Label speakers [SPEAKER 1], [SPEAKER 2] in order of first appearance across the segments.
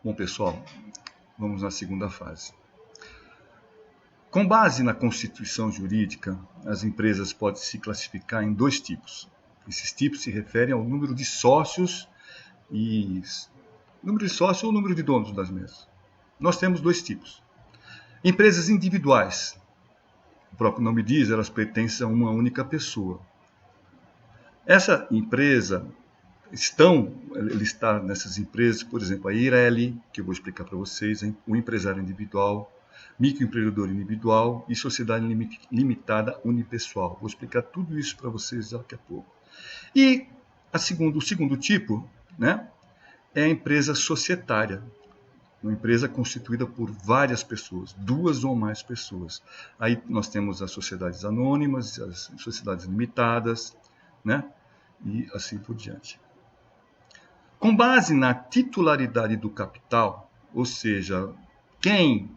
[SPEAKER 1] Bom, pessoal, vamos na segunda fase. Com base na Constituição Jurídica, as empresas podem se classificar em dois tipos. Esses tipos se referem ao número de sócios ou número de donos das mesmas. Nós temos dois tipos. Empresas individuais. O próprio nome diz, elas pertencem a uma única pessoa. Essa empresa ele está nessas empresas, por exemplo, a Eireli, que eu vou explicar para vocês, o empresário individual, microempreendedor individual e sociedade limitada unipessoal. Vou explicar tudo isso para vocês daqui a pouco. E o segundo tipo, né, é a empresa societária, uma empresa constituída por várias pessoas, duas ou mais pessoas. Aí nós temos as sociedades anônimas, as sociedades limitadas, né, e assim por diante. Com base na titularidade do capital, ou seja, quem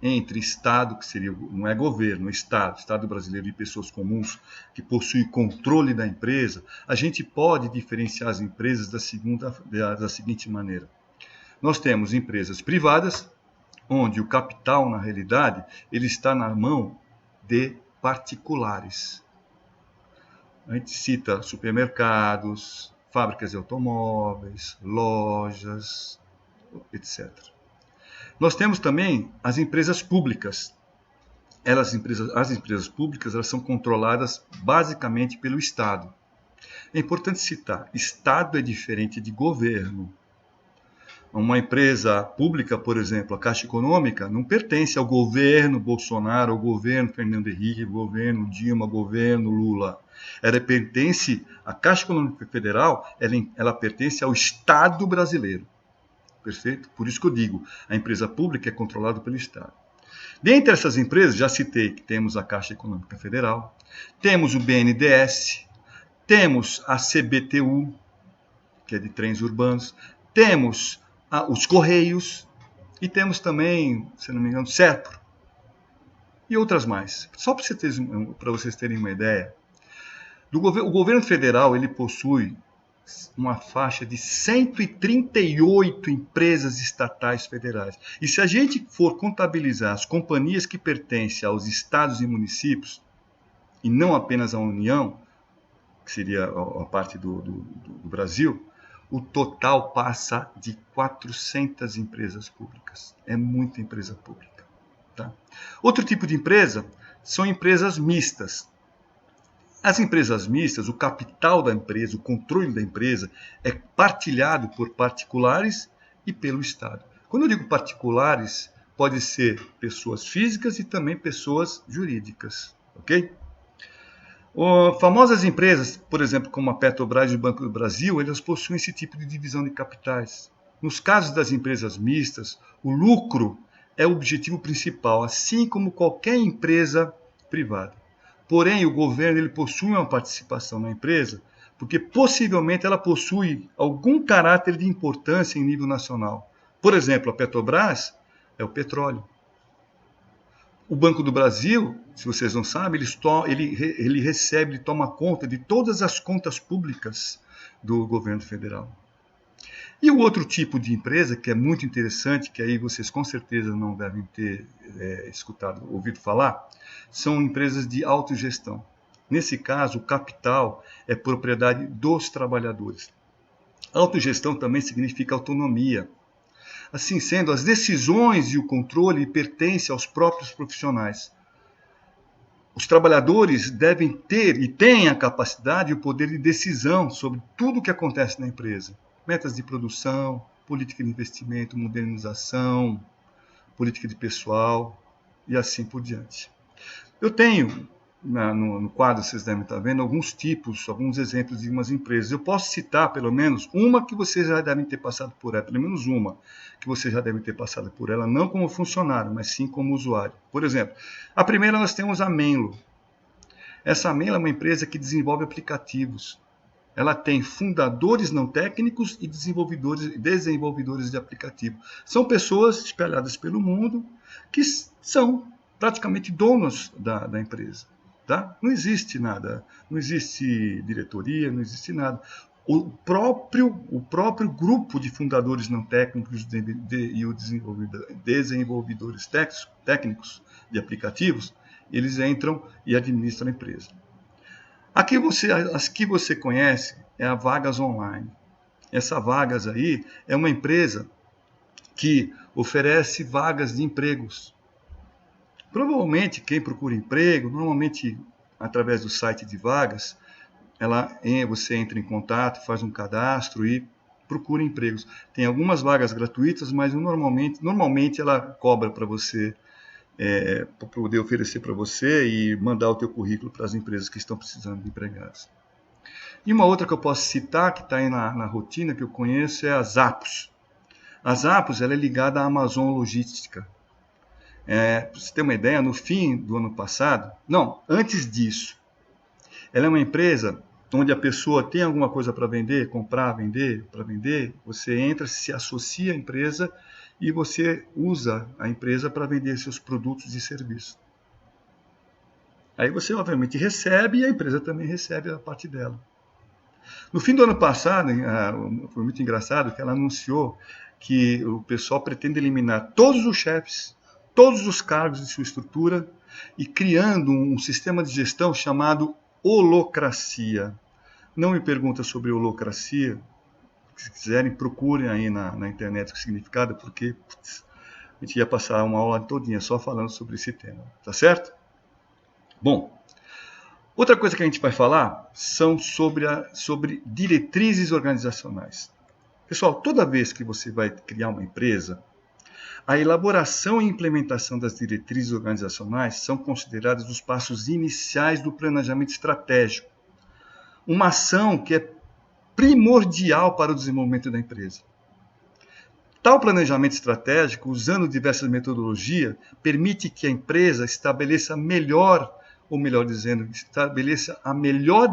[SPEAKER 1] entre Estado, que seria, não é governo, Estado brasileiro e pessoas comuns, que possui controle da empresa, a gente pode diferenciar as empresas da seguinte maneira. Nós temos empresas privadas, onde o capital, na realidade, ele está na mão de particulares. A gente cita supermercados, fábricas de automóveis, lojas, etc. Nós temos também as empresas públicas. As empresas públicas elas são controladas basicamente pelo Estado. É importante citar, Estado é diferente de governo. Uma empresa pública, por exemplo, a Caixa Econômica, não pertence ao governo Bolsonaro, ao governo Fernando Henrique, ao governo Dilma, ao governo Lula. Ela pertence, a Caixa Econômica Federal, ela pertence ao Estado brasileiro. Perfeito? Por isso que eu digo, a empresa pública é controlada pelo Estado. Dentre essas empresas, já citei que temos a Caixa Econômica Federal, temos o BNDES, temos a CBTU, que é de trens urbanos, temos os Correios e temos também, se não me engano, Serpro e outras mais. Só para vocês terem uma ideia, o governo federal ele possui uma faixa de 138 empresas estatais federais. E se a gente for contabilizar as companhias que pertencem aos estados e municípios, e não apenas à União, que seria a parte do Brasil, o total passa de 400 empresas públicas. É muita empresa pública. Tá? Outro tipo de empresa são empresas mistas. As empresas mistas, o capital da empresa, o controle da empresa é partilhado por particulares e pelo Estado. Quando eu digo particulares, pode ser pessoas físicas e também pessoas jurídicas, ok? Famosas empresas, por exemplo, como a Petrobras e o Banco do Brasil, elas possuem esse tipo de divisão de capitais. Nos casos das empresas mistas, o lucro é o objetivo principal, assim como qualquer empresa privada. Porém, o governo ele possui uma participação na empresa, porque possivelmente ela possui algum caráter de importância em nível nacional. Por exemplo, a Petrobras é o petróleo. O Banco do Brasil, se vocês não sabem, ele recebe, ele toma conta de todas as contas públicas do governo federal. E o outro tipo de empresa, que é muito interessante, que aí vocês com certeza não devem ter ouvido falar, são empresas de autogestão. Nesse caso, o capital é propriedade dos trabalhadores. Autogestão também significa autonomia. Assim sendo, as decisões e o controle pertencem aos próprios profissionais. Os trabalhadores devem ter e têm a capacidade e o poder de decisão sobre tudo o que acontece na empresa. Metas de produção, política de investimento, modernização, política de pessoal e assim por diante. Eu tenho, no quadro, vocês devem estar vendo, alguns exemplos de umas empresas. Eu posso citar, pelo menos, uma que vocês já devem ter passado por ela, pelo menos uma que vocês já devem ter passado por ela, não como funcionário, mas sim como usuário. Por exemplo, a primeira nós temos a Menlo. Essa Menlo é uma empresa que desenvolve aplicativos. Ela tem fundadores não técnicos e desenvolvedores de aplicativo. São pessoas espalhadas pelo mundo que são praticamente donos da empresa. Tá? Não existe nada, não existe diretoria, não existe nada. o próprio grupo de fundadores não técnicos e os desenvolvedores técnicos de aplicativos, eles entram e administram a empresa. As que você conhece é a Vagas Online. Essa Vagas aí é uma empresa que oferece vagas de empregos. Provavelmente quem procura emprego, normalmente através do site de vagas, você entra em contato, faz um cadastro e procura empregos. Tem algumas vagas gratuitas, mas normalmente ela cobra para você, para poder oferecer para você e mandar o teu currículo para as empresas que estão precisando de empregados. E uma outra que eu posso citar, que está aí na rotina, que eu conheço, é a Zappos. A Zappos ela é ligada à Amazon Logística. Para você ter uma ideia, no fim do ano passado, antes disso, ela é uma empresa onde a pessoa tem alguma coisa para vender, comprar, vender, para vender, você entra, se associa à empresa e você usa a empresa para vender seus produtos e serviços. Aí você, obviamente, recebe e a empresa também recebe a parte dela. No fim do ano passado, foi muito engraçado que ela anunciou que o pessoal pretende eliminar todos os chefes, todos os cargos de sua estrutura e criando um sistema de gestão chamado holocracia. Não me pergunta sobre holocracia. Se quiserem, procurem aí na internet o significado, porque a gente ia passar uma aula todinha só falando sobre esse tema. Tá certo? Bom, outra coisa que a gente vai falar são sobre diretrizes organizacionais. Pessoal, toda vez que você vai criar uma empresa, a elaboração e implementação das diretrizes organizacionais são consideradas os passos iniciais do planejamento estratégico. Uma ação que é primordial para o desenvolvimento da empresa. Tal planejamento estratégico, usando diversas metodologias, permite que a empresa estabeleça a melhor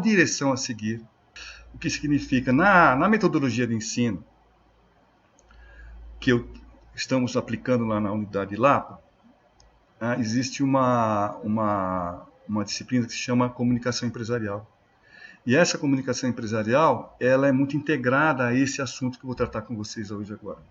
[SPEAKER 1] direção a seguir. O que significa, na metodologia de ensino, que estamos aplicando lá na unidade Lapa, existe uma disciplina que se chama comunicação empresarial. E essa comunicação empresarial, ela é muito integrada a esse assunto que eu vou tratar com vocês hoje agora.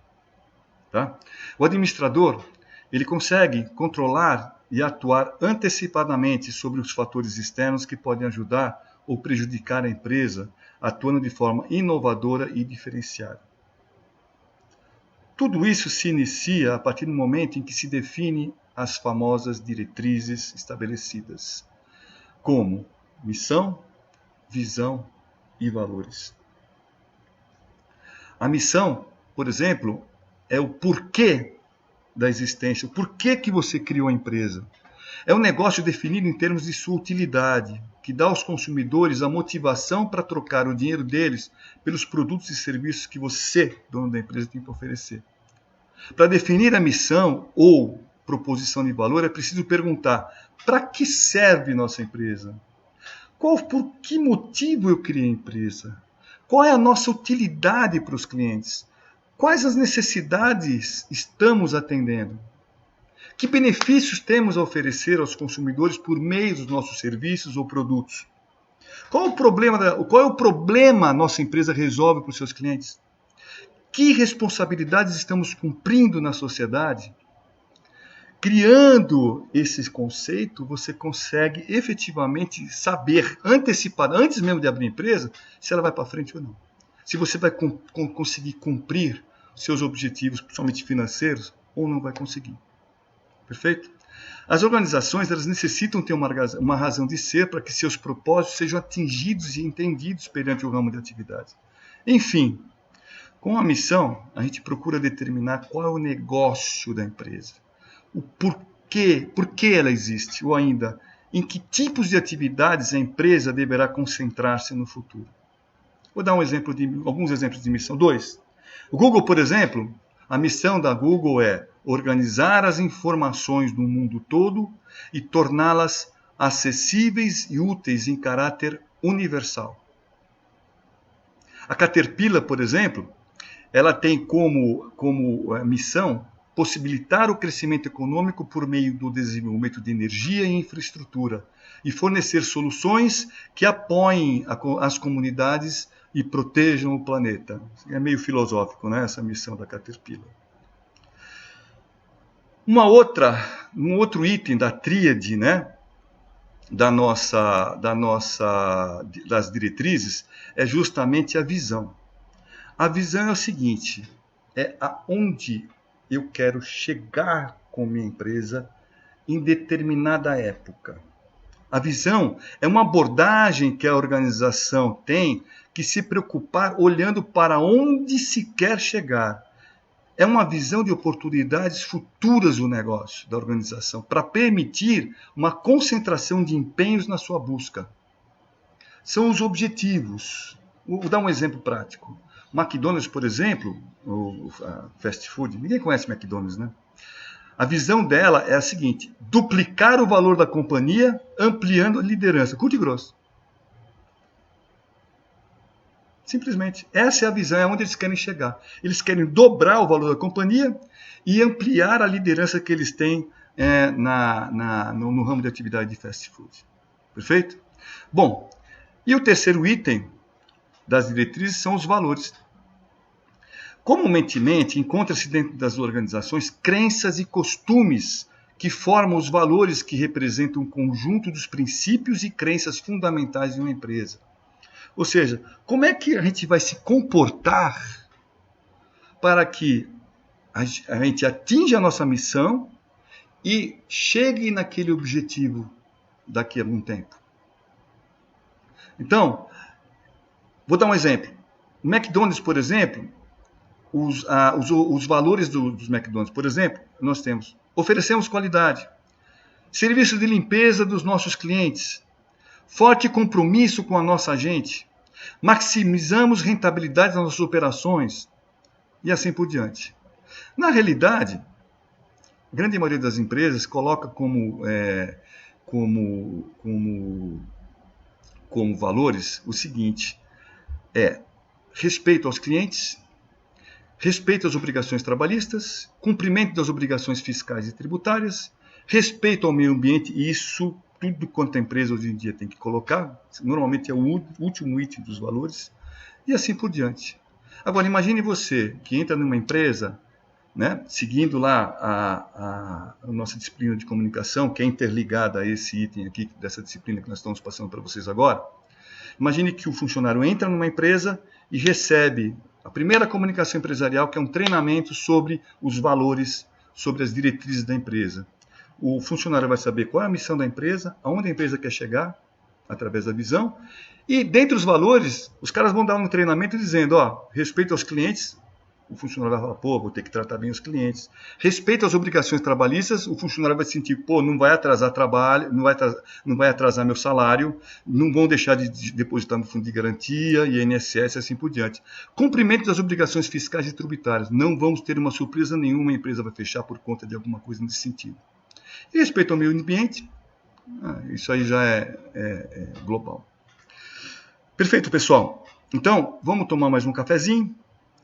[SPEAKER 1] Tá? O administrador, ele consegue controlar e atuar antecipadamente sobre os fatores externos que podem ajudar ou prejudicar a empresa, atuando de forma inovadora e diferenciada. Tudo isso se inicia a partir do momento em que se define as famosas diretrizes estabelecidas, como missão, visão e valores. A missão, por exemplo, é o porquê da existência, o porquê que você criou a empresa. É um negócio definido em termos de sua utilidade, que dá aos consumidores a motivação para trocar o dinheiro deles pelos produtos e serviços que você, dono da empresa, tem para oferecer. Para definir a missão ou proposição de valor, é preciso perguntar: para que serve nossa empresa? Por que motivo eu criei a empresa? Qual é a nossa utilidade para os clientes? Quais as necessidades estamos atendendo? Que benefícios temos a oferecer aos consumidores por meio dos nossos serviços ou produtos? Qual é o problema a nossa empresa resolve para os seus clientes? Que responsabilidades estamos cumprindo na sociedade? Criando esse conceito, você consegue efetivamente saber, antecipado, antes mesmo de abrir a empresa, se ela vai para frente ou não. Se você vai conseguir cumprir seus objetivos, principalmente financeiros, ou não vai conseguir. Perfeito? As organizações elas necessitam ter uma razão de ser para que seus propósitos sejam atingidos e entendidos perante o ramo de atividade. Enfim, com a missão, a gente procura determinar qual é o negócio da empresa. O porquê, por que ela existe, ou ainda, em que tipos de atividades a empresa deverá concentrar-se no futuro. Vou dar alguns exemplos de missão. 2. O Google, por exemplo, a missão da Google é organizar as informações do mundo todo e torná-las acessíveis e úteis em caráter universal. A Caterpillar, por exemplo, ela tem como missão possibilitar o crescimento econômico por meio do desenvolvimento de energia e infraestrutura e fornecer soluções que apoiem as comunidades e protejam o planeta. É meio filosófico, né, essa missão da Caterpillar. Um outro item da tríade, né, das diretrizes é justamente a visão. A visão é o seguinte, é aonde eu quero chegar com minha empresa em determinada época. A visão é uma abordagem que a organização tem que se preocupar olhando para onde se quer chegar. É uma visão de oportunidades futuras do negócio, da organização, para permitir uma concentração de empenhos na sua busca. São os objetivos. Vou dar um exemplo prático. McDonald's, por exemplo, o fast food, ninguém conhece McDonald's, né? A visão dela é a seguinte: duplicar o valor da companhia, ampliando a liderança. Curto e grosso. Simplesmente. Essa é a visão, é onde eles querem chegar. Eles querem dobrar o valor da companhia e ampliar a liderança que eles têm no ramo de atividade de fast food. Perfeito? Bom, e o terceiro item das diretrizes são os valores. Comumente, encontra-se dentro das organizações crenças e costumes que formam os valores que representam um conjunto dos princípios e crenças fundamentais de uma empresa. Ou seja, como é que a gente vai se comportar para que a gente atinja a nossa missão e chegue naquele objetivo daqui a algum tempo? Então, vou dar um exemplo. O McDonald's, por exemplo, os valores dos McDonald's, por exemplo, nós temos: oferecemos qualidade, serviço de limpeza dos nossos clientes, forte compromisso com a nossa gente, maximizamos rentabilidade nas nossas operações e assim por diante. Na realidade, a grande maioria das empresas coloca como valores o seguinte: respeito aos clientes, respeito às obrigações trabalhistas, cumprimento das obrigações fiscais e tributárias, respeito ao meio ambiente, e isso tudo quanto a empresa hoje em dia tem que colocar, normalmente é o último item dos valores, e assim por diante. Agora, imagine você que entra numa empresa, né, seguindo lá a nossa disciplina de comunicação, que é interligada a esse item aqui, dessa disciplina que nós estamos passando para vocês agora. Imagine que o funcionário entra numa empresa e recebe a primeira comunicação empresarial, que é um treinamento sobre os valores, sobre as diretrizes da empresa. O funcionário vai saber qual é a missão da empresa, aonde a empresa quer chegar, através da visão. E, dentre os valores, os caras vão dar um treinamento dizendo: respeito aos clientes. O funcionário vai falar: vou ter que tratar bem os clientes. Respeito às obrigações trabalhistas. O funcionário vai sentir: não vai atrasar trabalho, não vai atrasar meu salário, não vão deixar de depositar no fundo de garantia, INSS e assim por diante. Cumprimento das obrigações fiscais e tributárias. Não vamos ter uma surpresa nenhuma, a empresa vai fechar por conta de alguma coisa nesse sentido. E respeito ao meio ambiente, isso aí já é global. Perfeito, pessoal. Então, vamos tomar mais um cafezinho.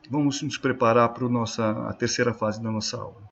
[SPEAKER 1] Vamos nos preparar para a terceira fase da nossa aula.